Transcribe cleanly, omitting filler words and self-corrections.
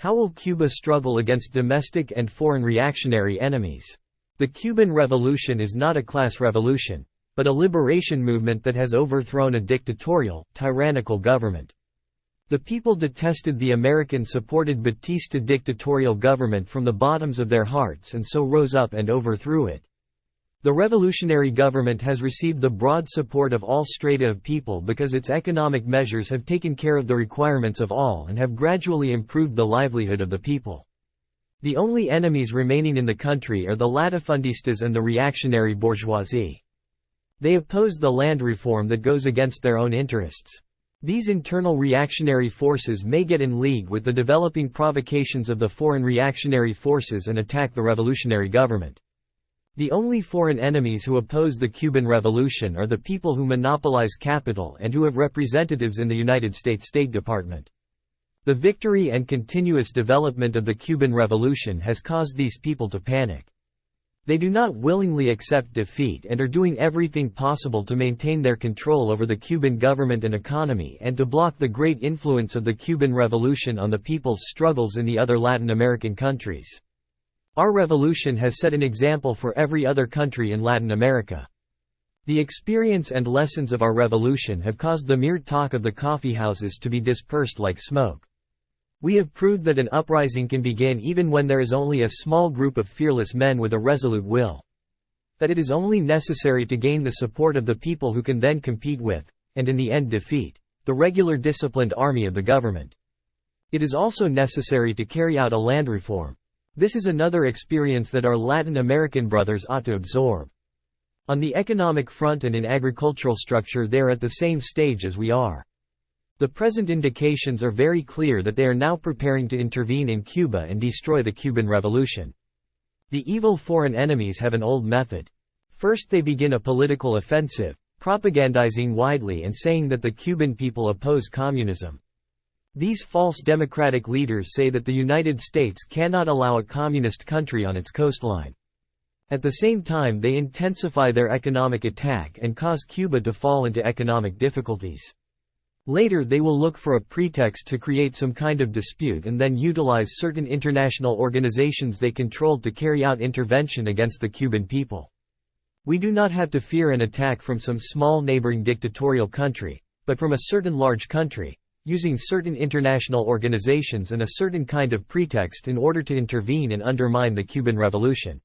How will Cuba struggle against domestic and foreign reactionary enemies? The Cuban Revolution is not a class revolution, but a liberation movement that has overthrown a dictatorial, tyrannical government. The people detested the American-supported Batista dictatorial government from the bottoms of their hearts and so rose up and overthrew it. The revolutionary government has received the broad support of all strata of people because its economic measures have taken care of the requirements of all and have gradually improved the livelihood of the people. The only enemies remaining in the country are the latifundistas and the reactionary bourgeoisie. They oppose the land reform that goes against their own interests. These internal reactionary forces may get in league with the developing provocations of the foreign reactionary forces and attack the revolutionary government. The only foreign enemies who oppose the Cuban Revolution are the people who monopolize capital and who have representatives in the United States State Department. The victory and continuous development of the Cuban Revolution has caused these people to panic. They do not willingly accept defeat and are doing everything possible to maintain their control over the Cuban government and economy and to block the great influence of the Cuban Revolution on the people's struggles in the other Latin American countries. Our revolution has set an example for every other country in Latin America. The experience and lessons of our revolution have caused the mere talk of the coffeehouses to be dispersed like smoke. We have proved that an uprising can begin even when there is only a small group of fearless men with a resolute will. That it is only necessary to gain the support of the people who can then compete with, and in the end defeat, the regular disciplined army of the government. It is also necessary to carry out a land reform. This is another experience that our Latin American brothers ought to absorb. On the economic front and in agricultural structure they are at the same stage as we are. The present indications are very clear that they are now preparing to intervene in Cuba and destroy the Cuban Revolution. The evil foreign enemies have an old method. First they begin a political offensive, propagandizing widely and saying that the Cuban people oppose communism. These false democratic leaders say that the United States cannot allow a communist country on its coastline. At the same time they intensify their economic attack and cause Cuba to fall into economic difficulties. Later they will look for a pretext to create some kind of dispute and then utilize certain international organizations they controlled to carry out intervention against the Cuban people. We do not have to fear an attack from some small neighboring dictatorial country, but from a certain large country, using certain international organizations and a certain kind of pretext in order to intervene and undermine the Cuban Revolution.